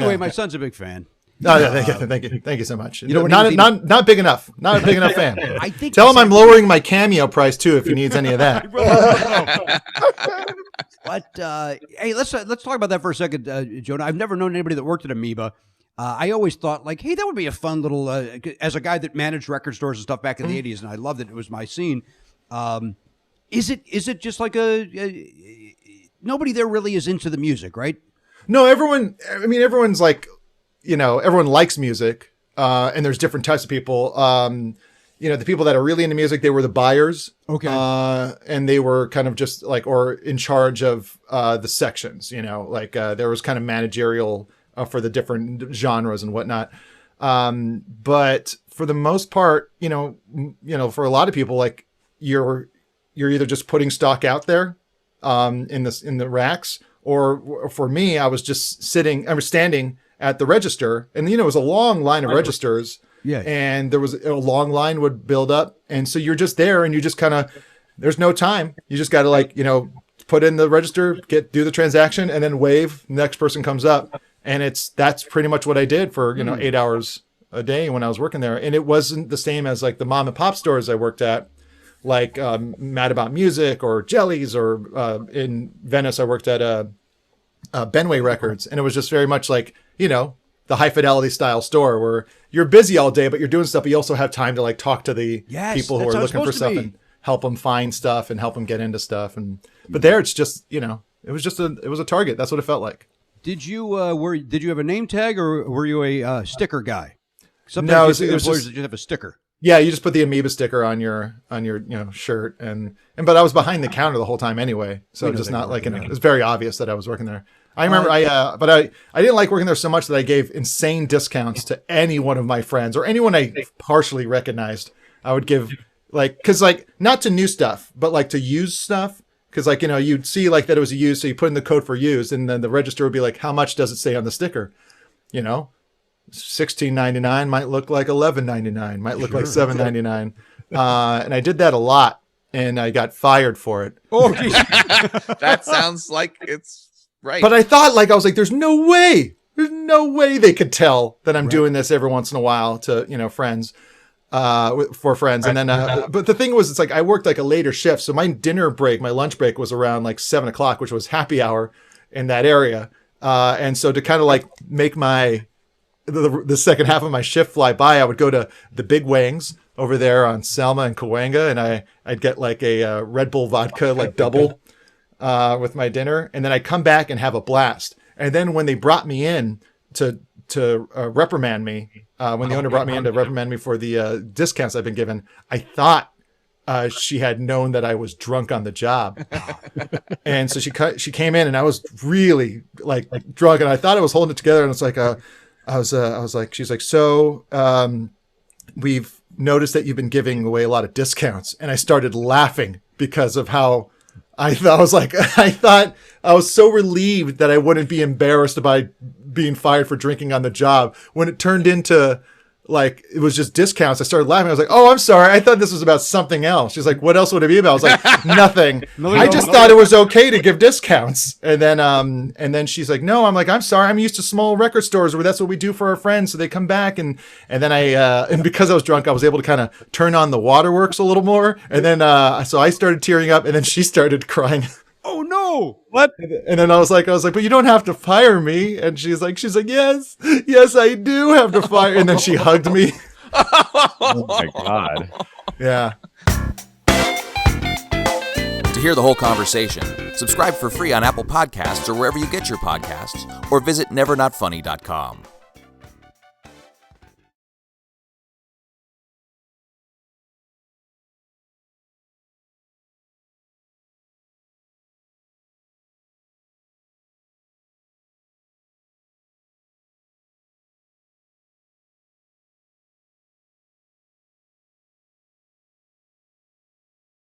Anyway, my son's a big fan. No, yeah, thank you so much. Not big enough. Not a big enough fan. I think Tell him I'm lowering my Cameo price too if he needs any of that. But hey, let's talk about that for a second, Jonah. I've never known anybody that worked at Amoeba. I always thought like, hey, that would be a fun little. As a guy that managed record stores and stuff back in the '80s, and I loved it. It was my scene. Is it just like nobody there really is into the music, right? No, everyone's like, everyone likes music, and there's different types of people. The people that are really into music, they were the buyers. Okay. And they were kind of just like, or in charge of the sections, there was kind of managerial for the different genres and whatnot. But for the most part, for a lot of people, like you're either just putting stock out there in the racks, or for me, I was standing at the register, and it was a long line of registers. Yeah. And there was a long line would build up, and so you're just there, and you just kind of, there's no time. You just got to put in the register, do the transaction, and then wave. Next person comes up, and that's pretty much what I did for 8 hours a day when I was working there. And it wasn't the same as like the mom and pop stores I worked at, like Mad About Music or Jellies, or in Venice I worked at Benway Records, and it was just very much like the high fidelity style store where you're busy all day, but you're doing stuff, but you also have time to like talk to the people who are looking for stuff and help them find stuff and help them get into stuff. But there it's just it was a target. That's what it felt like. Did you have a name tag, or were you a sticker guy? Sometimes it was employers that just have a sticker. Yeah, you just put the Amoeba sticker on your shirt, but I was behind the counter the whole time anyway, so just not like it was very obvious that I was working there. I remember I didn't like working there so much that I gave insane discounts to any one of my friends or anyone I partially recognized. I would give because not to new stuff, but like to used stuff. Because you'd see like that it was a used, so you put in the code for used, and then the register would be like, how much does it say on the sticker? $16.99 might look like $11.99, might look like $7.99, and I did that a lot, and I got fired for it. Oh, geez. That sounds like it's right. But I thought I was like, there's no way they could tell that I'm doing this every once in a while to friends. For friends. And then, but the thing was, it's like, I worked like a later shift. So my lunch break was around like 7:00, which was happy hour in that area. And so to kind of like make the second half of my shift fly by, I would go to the Big Wangs over there on Selma and Cahuenga. And I'd get like a Red Bull vodka, like double, with my dinner. And then I'd come back and have a blast. And then when they brought me in to reprimand me, when the owner brought me in to reprimand me for the discounts I've been given, I thought she had known that I was drunk on the job. And so she came in, and I was really like drunk, and I thought I was holding it together, and it's like I was like, she's like, so we've noticed that you've been giving away a lot of discounts. And I started laughing because of how I thought I was so relieved that I wouldn't be embarrassed by being fired for drinking on the job. When it turned into like, it was just discounts, I started laughing. I was like, oh, I'm sorry. I thought this was about something else. She's like, what else would it be about? I was like, nothing. I just thought it was okay to give discounts. And then she's like, no, I'm like, I'm sorry. I'm used to small record stores where that's what we do for our friends. So they come back. And then and because I was drunk, I was able to kind of turn on the waterworks a little more. And then, so I started tearing up, and then she started crying. Oh no! What? And then I was like, but you don't have to fire me. And she's like, yes, I do have to fire. And then she hugged me. Oh my God. Yeah. To hear the whole conversation, subscribe for free on Apple Podcasts or wherever you get your podcasts, or visit nevernotfunny.com.